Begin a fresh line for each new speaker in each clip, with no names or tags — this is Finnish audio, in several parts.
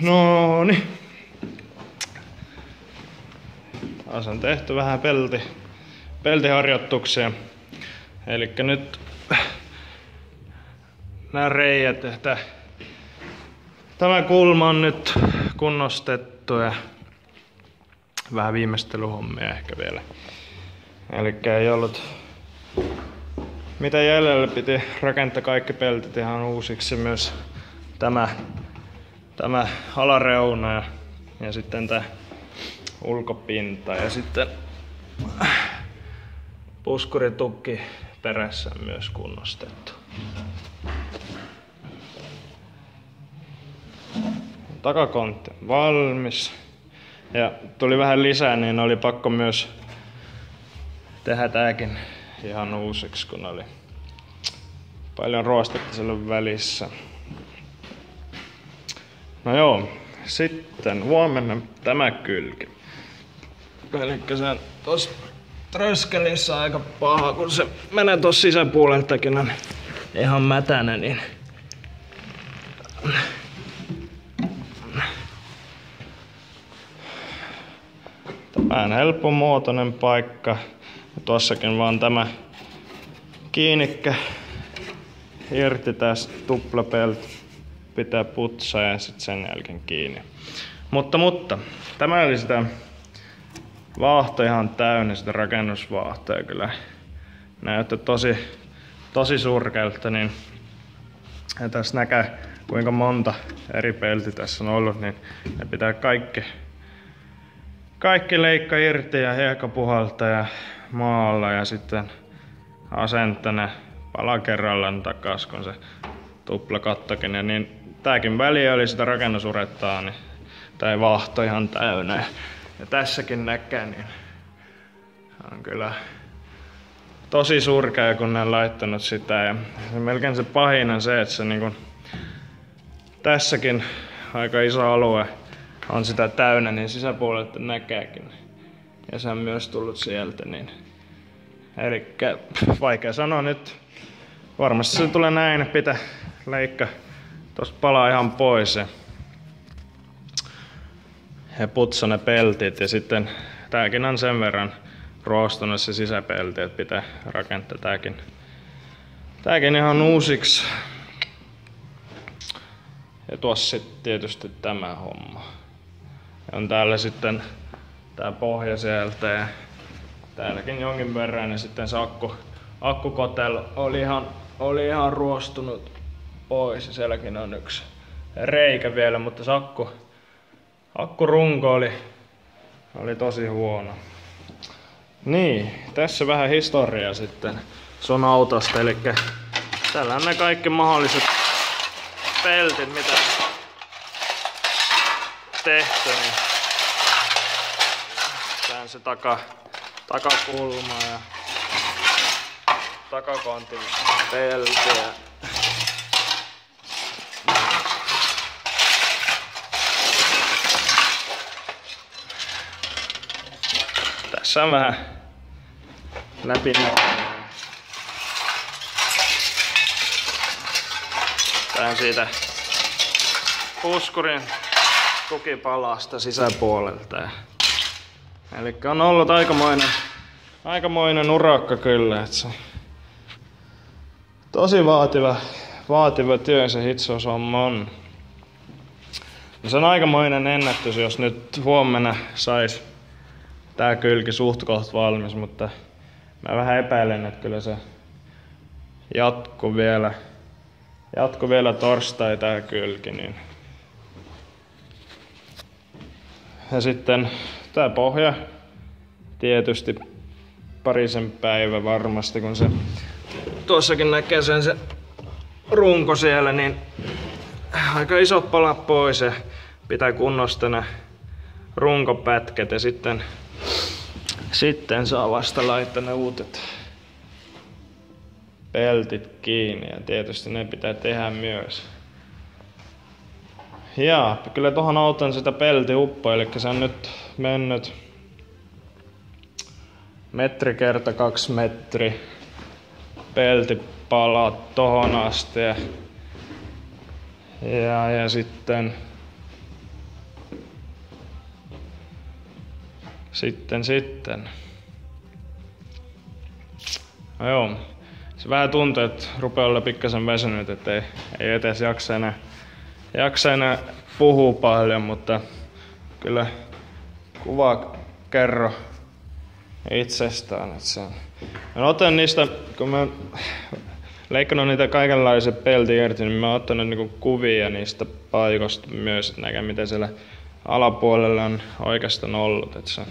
No niin. Taas on tehty vähän peltiharjoituksia. Elikkä nyt nämä reijät, että tämä kulma on nyt kunnostettu ja vähän viimeistelyhommia ehkä vielä. Elikkä ei ollut mitä jäljellä, piti rakentaa kaikki peltit ihan uusiksi, myös tämä alareuna ja sitten tämä ulkopinta ja sitten puskuritukki perässä myös kunnostettu. Takakontti on valmis ja tuli vähän lisää, niin oli pakko myös tehdä tääkin ihan uusiksi, kun oli paljon ruostetta siellä välissä. No joo, sitten huomenna tämä kylki. Elikkä se on tossa tröskelissä aika paha, kun se menee tossa sisäpuoleltakin on ihan mätänä, niin tämä on helppomuotoinen paikka. Tuossakin vaan tämä kiinnikkä irti tästä tuplapelti. Pitää putsaa ja sitten sen jälkeen kiinni. Mutta tämä oli sitä vaahto ihan täynnä, sitä rakennusvaahtoa kyllä. Näyttää tosi surkealta, niin ja tässä näkee kuinka monta eri peltiä tässä on ollut, niin ne pitää kaikki leikka irti ja hiekka puhalta ja maalla ja sitten asentaa ne pala kerrallaan takas, kun se tuplakattokin. Ja niin tääkin väli oli sitä rakennusurettaa, niin tää vaahto ihan täynnä. Ja tässäkin näkee, niin on kyllä tosi surkea, kun ne on laittanut sitä. Ja melkein se pahin on se, että se niin kun, tässäkin aika iso alue on sitä täynnä, niin sisäpuolelta näkeekin. Ja se on myös tullut sieltä. Niin. Elikkä vaikea sanoa nyt. Varmasti se tulee näin, pitää leikka tosta palaa ihan pois ja putsa ne peltit. Ja sitten tääkin on sen verran roostunut se sisäpelti, että pitää rakentaa tääkin ihan uusiksi. Ja tuossa sitten tietysti tämä homma. Ja on täällä sitten tää pohja sieltä ja täälläkin jonkin verran. Ja sitten se akkukotel oli ihan ruostunut pois ja sielläkin on yksi reikä vielä, mutta se akkurunko oli tosi huono. Niin, tässä vähän historiaa sitten sun autosta, eli täällä on ne kaikki mahdolliset peltit, mitä tehty, niin tää on se takakulma ja takakontin pelti ja tässä on vähän läpinäkyvää. Tää on siitä puskurin tukipalasta sisäpuolelta. Eli on ollut aikamoinen urakka kyllä. Että se tosi vaativa työ se hitsaushomma on. Ja se on aikamoinen ennätys, jos nyt huomenna sais tää kylki suht koht valmis, mutta mä vähän epäilen, että kyllä se jatku vielä torstai tää kylki. Niin. Ja sitten tää pohja tietysti parisen päivä varmasti, kun se tuossakin näkee se runko siellä, niin aika isot palat pois ja pitää kunnostaa ne runkopätkät ja sitten saa vasta laittaa ne uudet peltit kiinni ja tietysti ne pitää tehdä myös. Ja kyllä tohon auton sitä peltiuppoa, eli se on nyt mennyt metri kerta 2 metri peltipalat tohon asti ja sitten Sitten. No joo. Se vähän tuntuu, että rupeaa olla pikkasen väsynyt, että ei edes jaksa enää puhua paljon, mutta kyllä kuva kerro itsestään. Että se on. Mä otan niistä, kun mä leikannut niitä kaikenlaisia peltiä irti, niin mä oon ottanut niinku kuvia niistä paikoista myös, että näkee miten siellä alapuolella on oikeastaan ollut. Että se on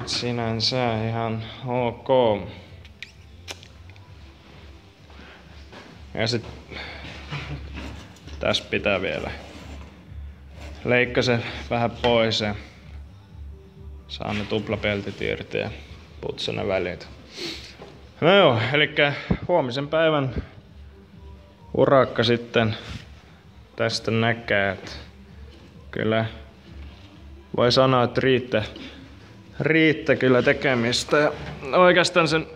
sinänsä ihan ok. Ja sit tässä pitää vielä leikkasen vähän pois ja saa ne tuplapeltit irti ja putsa ne välit. No joo, elikkä huomisen päivän urakka sitten tästä näkee, että kyllä voi sanoa, että riittää kyllä tekemistä. Ja oikeastaan sen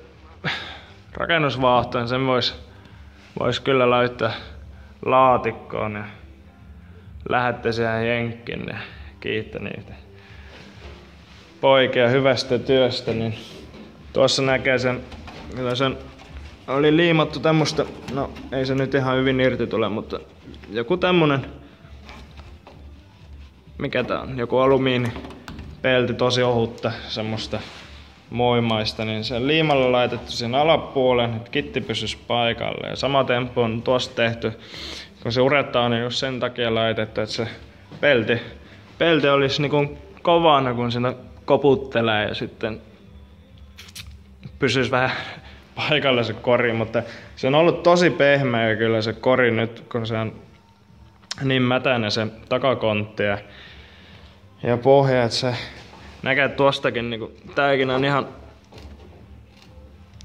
rakennusvaahtoon sen vois kyllä laittaa laatikkoon ja lähette siihen jenkkiin ja kiittää niitä poikia hyvästä työstä. Niin tuossa näkee sen, kyllä sen oli liimattu tämmöstä, no ei se nyt ihan hyvin irti tule, mutta joku tämmönen, mikä tää on, joku alumiinipelti, tosi ohutta, semmoista moimaista, niin se liimalla laitettu sen alapuoleen, että kitti pysyisi paikalle. Ja sama temppu on tuossa tehty, kun se uretaan, niin just sen takia laitettu, että se pelti olisi niinku kovana, kun sitä koputtelee ja sitten pysyisi vähän paikalla se kori, mutta se on ollut tosi pehmeä kyllä se kori nyt, kun se on niin mätänä se takakontti ja pohja, että se näkee tuostakin, niin tääkin on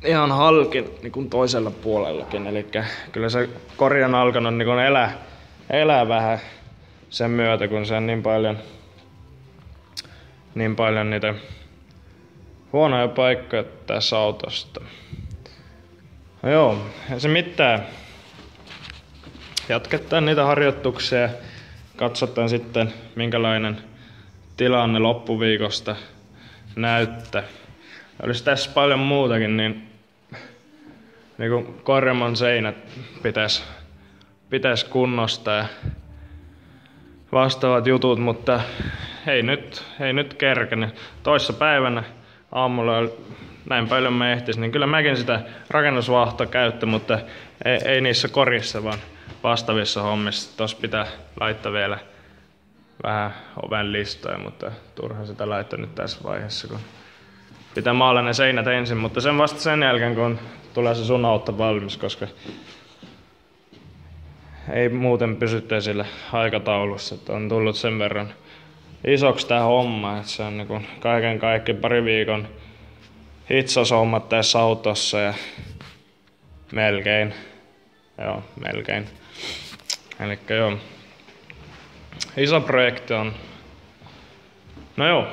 ihan halki niin toisella puolellakin, eli kyllä se kori on alkanut niin elää vähän sen myötä, kun se on niin paljon niitä huonoja paikkoja tässä autosta. No joo, ei se mitään. Jatketaan niitä harjoituksia ja katsotaan sitten minkälainen tilanne loppuviikosta näyttää. Olisi tässä paljon muutakin, niin kuin korjaamon seinät pitäisi kunnostaa ja vastaavat jutut, mutta ei nyt kerkenyt. Toissa päivänä aamulla näin paljon mä ehtisin, niin kyllä mäkin sitä rakennusvaahtoa käyttä, mutta ei niissä korissa, vaan vastaavissa hommissa. Tossa pitää laittaa vielä vähän oven listoja, mutta turha sitä laittaa nyt tässä vaiheessa, kun pitää maalaa ne seinät ensin, mutta sen vasta sen jälkeen, kun tulee se sun auto valmis, koska ei muuten pysytte sillä aikataulussa, että on tullut sen verran isoksi tää homma, että se on niin kuin kaiken kaikki pari viikon hitsashommat tässä autossa ja melkein. Elikkä joo, iso projekti on. No joo,